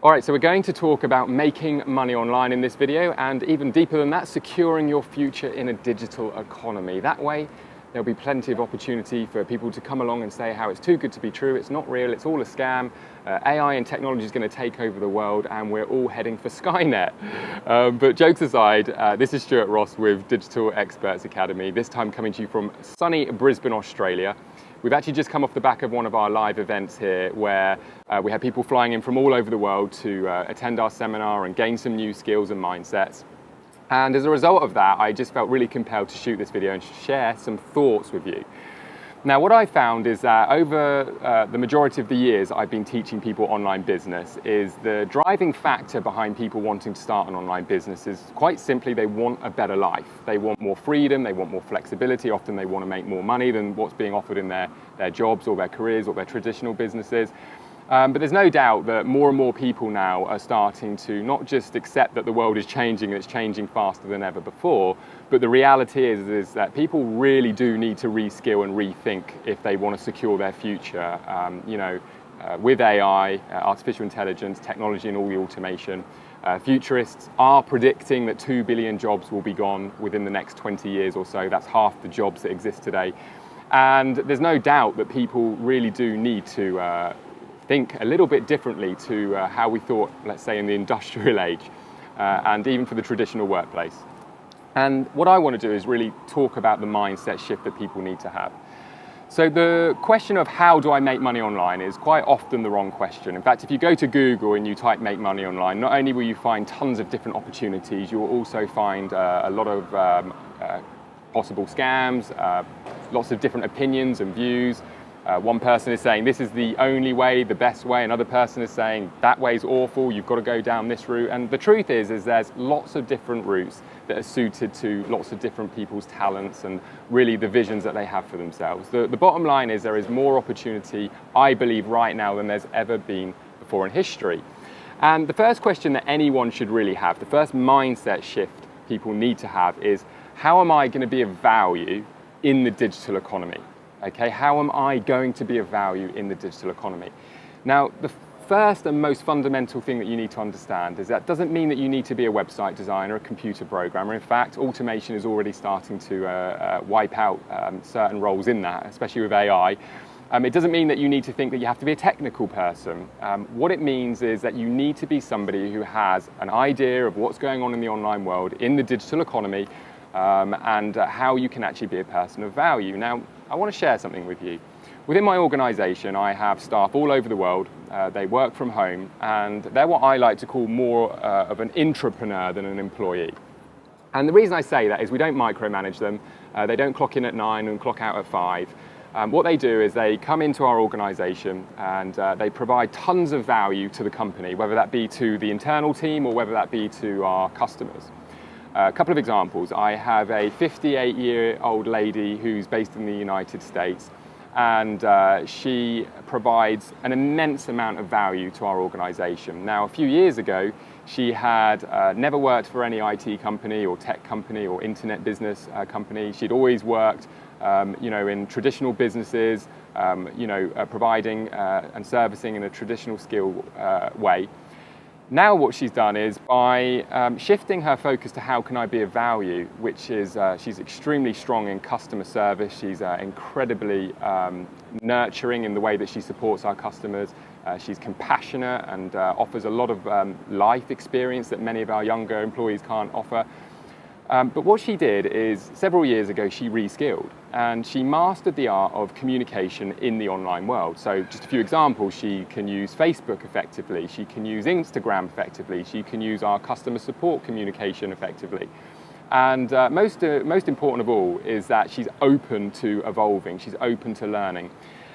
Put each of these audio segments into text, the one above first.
All right, so we're going to talk about making money online in this video, and even deeper than that, securing your future in a digital economy. That way, there'll be plenty of opportunity for people to come along and say how it's too good to be true, it's not real, it's all a scam, AI and technology is going to take over the world, and we're all heading for Skynet. But jokes aside, this is Stuart Ross with Digital Experts Academy, this time coming to you from sunny Brisbane, Australia. We've actually just come off the back of one of our live events here where we had people flying in from all over the world to attend our seminar and gain some new skills and mindsets. And as a result of that, I just felt really compelled to shoot this video and share some thoughts with you. Now, what I found is that over the majority of the years I've been teaching people online business is the driving factor behind people wanting to start an online business is quite simply they want a better life. They want more freedom, they want more flexibility, often they want to make more money than what's being offered in their jobs or their careers or their traditional businesses. But there's no doubt that more and more people now are starting to not just accept that the world is changing and it's changing faster than ever before, but the reality is that people really do need to reskill and rethink if they want to secure their future. With AI, artificial intelligence, technology and all the automation, futurists are predicting that 2 billion jobs will be gone within the next 20 years or so. That's half the jobs that exist today. And there's no doubt that people really do need to think a little bit differently to how we thought, let's say, in the industrial age, and even for the traditional workplace. And what I want to do is really talk about the mindset shift that people need to have. So the question of how do I make money online is quite often the wrong question. In fact, if you go to Google and you type make money online, not only will you find tons of different opportunities, you will also find a lot of possible scams, lots of different opinions and views. One person is saying this is the only way, the best way. Another person is saying that way's awful, you've got to go down this route. And the truth is there's lots of different routes that are suited to lots of different people's talents and really the visions that they have for themselves. The bottom line is there is more opportunity, I believe, right now than there's ever been before in history. And the first question that anyone should really have, the first mindset shift people need to have is, how am I going to be of value in the digital economy? Okay, how am I going to be of value in the digital economy? Now, the first and most fundamental thing that you need to understand is that doesn't mean that you need to be a website designer, a computer programmer. In fact, automation is already starting to wipe out certain roles in that, especially with AI. It doesn't mean that you need to think that you have to be a technical person. What it means is that you need to be somebody who has an idea of what's going on in the online world, in the digital economy, and how you can actually be a person of value. Now, I want to share something with you. Within my organisation, I have staff all over the world. They work from home, and they're what I like to call more of an intrapreneur than an employee. And the reason I say that is we don't micromanage them. They don't clock in at 9 and clock out at 5. What they do is they come into our organisation and they provide tons of value to the company, whether that be to the internal team or whether that be to our customers. A couple of examples. I have a 58-year-old lady who's based in the United States, and she provides an immense amount of value to our organisation. Now, a few years ago, she had never worked for any IT company or tech company or internet business company. She'd always worked in traditional businesses, providing and servicing in a traditional skill way. Now what she's done is by shifting her focus to how can I be of value, which is she's extremely strong in customer service. She's incredibly nurturing in the way that she supports our customers. She's compassionate and offers a lot of life experience that many of our younger employees can't offer. But what she did is, several years ago, she reskilled and she mastered the art of communication in the online world. So just a few examples: she can use Facebook effectively, she can use Instagram effectively, she can use our customer support communication effectively. And most important of all is that she's open to evolving, she's open to learning.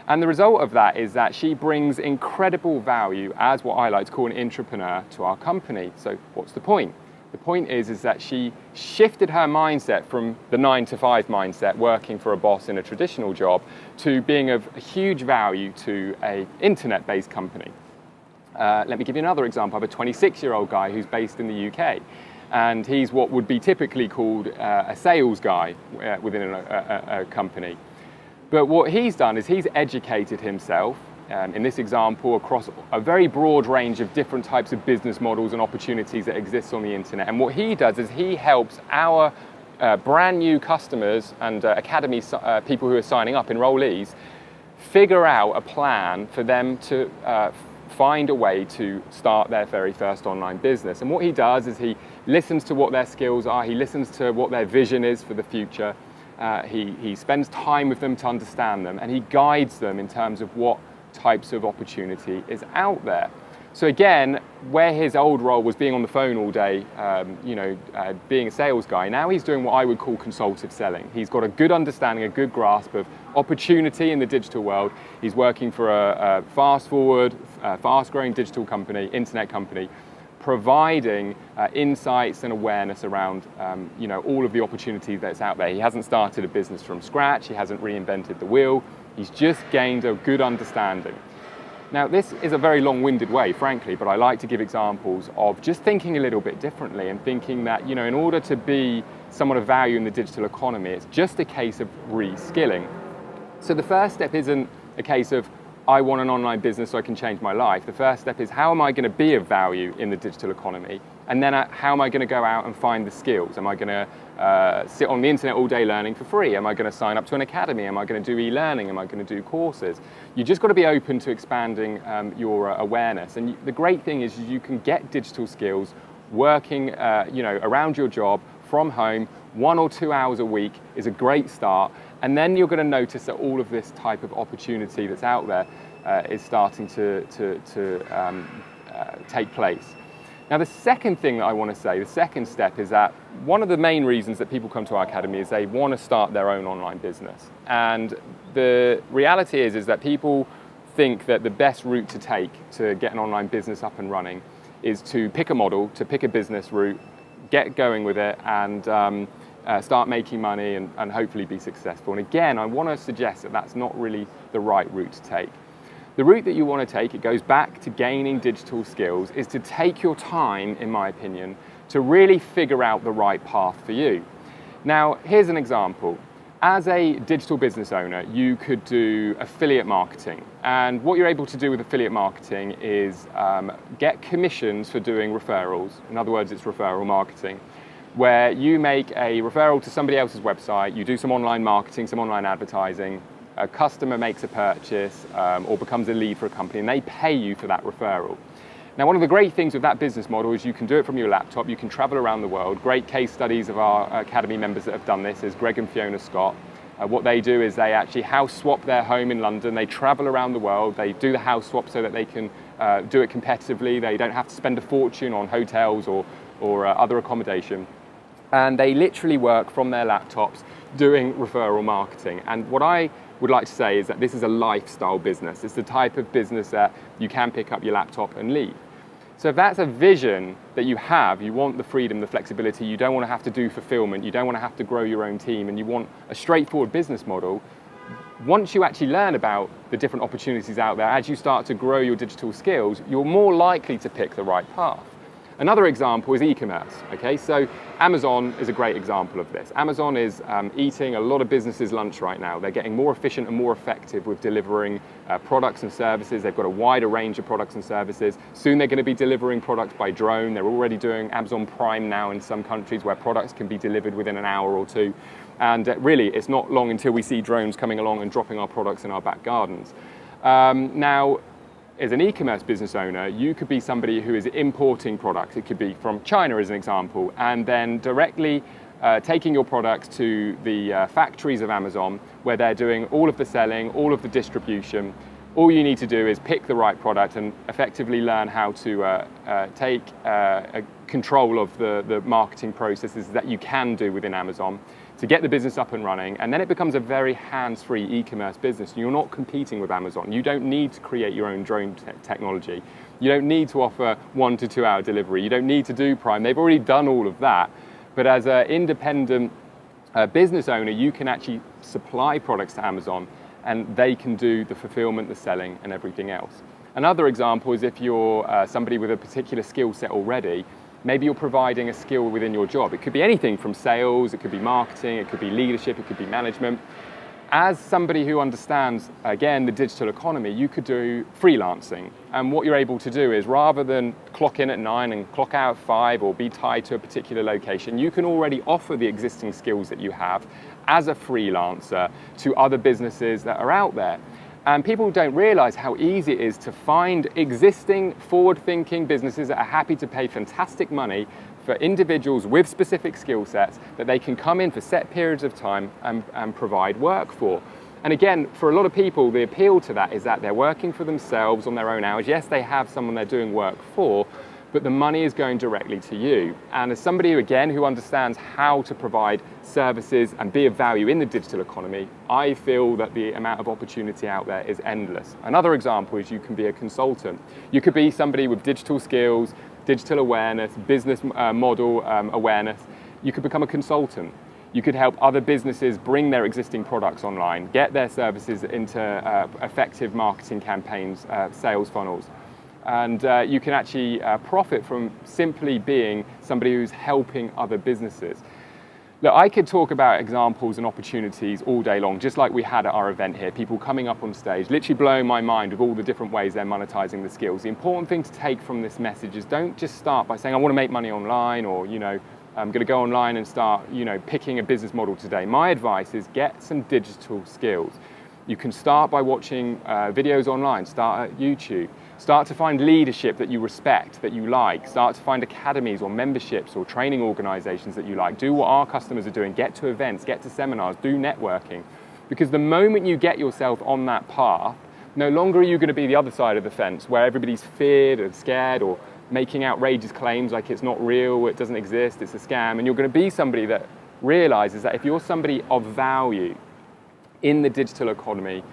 And the result of that is that she brings incredible value as what I like to call an intrapreneur to our company. So what's the point? The point is that she shifted her mindset from the 9-to-5 mindset, working for a boss in a traditional job, to being of huge value to an internet-based company. Let me give you another example. I have a 26-year-old guy who's based in the UK, and he's what would be typically called a sales guy within a company. But what he's done is he's educated himself in this example, across a very broad range of different types of business models and opportunities that exist on the internet. And what he does is he helps our brand new customers and academy people who are signing up, enrollees, figure out a plan for them to find a way to start their very first online business. And what he does is he listens to what their skills are, he listens to what their vision is for the future, he spends time with them to understand them, and he guides them in terms of what types of opportunity is out there. So again, where his old role was being on the phone all day, being a sales guy, now he's doing what I would call consultative selling. He's got a good understanding, a good grasp of opportunity in the digital world. He's working for a fast-growing digital company, internet company, providing insights and awareness around all of the opportunity that's out there. He hasn't started a business from scratch, he hasn't reinvented the wheel, he's just gained a good understanding. Now, this is a very long-winded way, frankly, but I like to give examples of just thinking a little bit differently and thinking that, in order to be someone of value in the digital economy, it's just a case of re-skilling. So the first step isn't a case of, I want an online business so I can change my life. The first step is, how am I going to be of value in the digital economy? And then how am I going to go out and find the skills? Am I going to sit on the internet all day learning for free? Am I going to sign up to an academy? Am I going to do e-learning? Am I going to do courses? You just got to be open to expanding your awareness. And the great thing is you can get digital skills working around your job from home. 1 or 2 hours a week is a great start. And then you're going to notice that all of this type of opportunity that's out there is starting to take place. Now, the second thing that I want to say, the second step, is that one of the main reasons that people come to our academy is they want to start their own online business. And the reality is that people think that the best route to take to get an online business up and running is to pick a model, to pick a business route, get going with it, and start making money and hopefully be successful. And again, I want to suggest that that's not really the right route to take. The route that you want to take, it goes back to gaining digital skills, is to take your time, in my opinion, to really figure out the right path for you. Now, here's an example. As a digital business owner, you could do affiliate marketing. And what you're able to do with affiliate marketing is get commissions for doing referrals. In other words, it's referral marketing, where you make a referral to somebody else's website, you do some online marketing, some online advertising, a customer makes a purchase or becomes a lead for a company, and they pay you for that referral. Now, one of the great things with that business model is you can do it from your laptop, you can travel around the world. Great case studies of our academy members that have done this is Greg and Fiona Scott. What they do is they actually house swap their home in London, they travel around the world, they do the house swap so that they can do it competitively, they don't have to spend a fortune on hotels or other accommodation. And they literally work from their laptops doing referral marketing. And what I would like to say is that this is a lifestyle business. It's the type of business that you can pick up your laptop and leave. So if that's a vision that you have, you want the freedom, the flexibility, you don't want to have to do fulfillment, you don't want to have to grow your own team, and you want a straightforward business model, once you actually learn about the different opportunities out there, as you start to grow your digital skills, you're more likely to pick the right path. Another example is e-commerce, okay? So Amazon is a great example of this. Amazon is eating a lot of businesses' lunch right now. They're getting more efficient and more effective with delivering products and services. They've got a wider range of products and services. Soon they're going to be delivering products by drone. They're already doing Amazon Prime now in some countries where products can be delivered within an hour or two. And really, it's not long until we see drones coming along and dropping our products in our back gardens. Now, as an e-commerce business owner, you could be somebody who is importing products. It could be from China, as an example, and then directly taking your products to the factories of Amazon, where they're doing all of the selling, all of the distribution. All you need to do is pick the right product and effectively learn how to take control of the marketing processes that you can do within Amazon to get the business up and running, and then it becomes a very hands-free e-commerce business. You're not competing with Amazon. You don't need to create your own drone technology. You don't need to offer 1 to 2 hour delivery. You don't need to do Prime. They've already done all of that. But as an independent business owner, you can actually supply products to Amazon, and they can do the fulfillment, the selling, and everything else. Another example is if you're somebody with a particular skill set already, maybe you're providing a skill within your job. It could be anything from sales, it could be marketing, it could be leadership, it could be management. As somebody who understands, again, the digital economy, you could do freelancing. And what you're able to do is, rather than clock in at 9 and clock out at 5 or be tied to a particular location, you can already offer the existing skills that you have as a freelancer to other businesses that are out there. And people don't realize how easy it is to find existing forward-thinking businesses that are happy to pay fantastic money for individuals with specific skill sets that they can come in for set periods of time and provide work for. And again, for a lot of people, the appeal to that is that they're working for themselves on their own hours. Yes, they have someone they're doing work for, but the money is going directly to you. And as somebody, again, who understands how to provide services and be of value in the digital economy, I feel that the amount of opportunity out there is endless. Another example is you can be a consultant. You could be somebody with digital skills, digital awareness, business model awareness. You could become a consultant. You could help other businesses bring their existing products online, get their services into effective marketing campaigns, sales funnels. And you can actually profit from simply being somebody who's helping other businesses. Look, I could talk about examples and opportunities all day long, just like we had at our event here, people coming up on stage, literally blowing my mind with all the different ways they're monetizing the skills. The important thing to take from this message is, don't just start by saying, I want to make money online, or, I'm going to go online and start, picking a business model today. My advice is, get some digital skills. You can start by watching videos online, start at YouTube. Start to find leadership that you respect, that you like. Start to find academies or memberships or training organizations that you like. Do what our customers are doing. Get to events, get to seminars, do networking. Because the moment you get yourself on that path, no longer are you going to be the other side of the fence where everybody's feared and scared or making outrageous claims like it's not real, it doesn't exist, it's a scam. And you're going to be somebody that realizes that if you're somebody of value in the digital economy,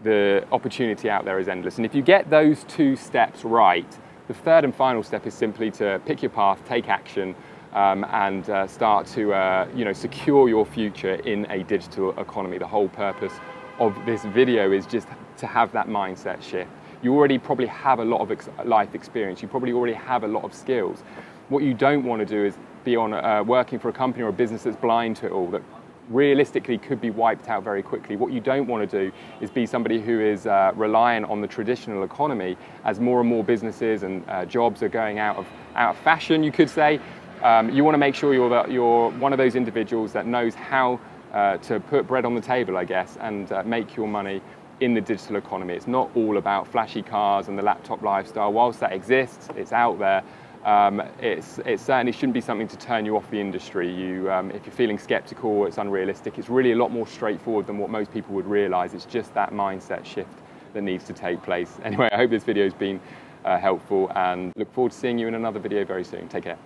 the opportunity out there is endless. And if you get those two steps right, the third and final step is simply to pick your path, take action, and start to secure your future in a digital economy. The whole purpose of this video is just to have that mindset shift. You already probably have a lot of life experience. You probably already have a lot of skills. What you don't want to do is be on working for a company or a business that's blind to it all, that realistically could be wiped out very quickly. What you don't want to do is be somebody who is reliant on the traditional economy as more and more businesses and jobs are going out of fashion, you could say. You want to make sure you're one of those individuals that knows how to put bread on the table, I guess, and make your money in the digital economy. It's not all about flashy cars and the laptop lifestyle. Whilst that exists, it's out there. It certainly shouldn't be something to turn you off the industry. If you're feeling skeptical, it's unrealistic. It's really a lot more straightforward than what most people would realize. It's just that mindset shift that needs to take place. Anyway, I hope this video has been helpful, and look forward to seeing you in another video very soon. Take care.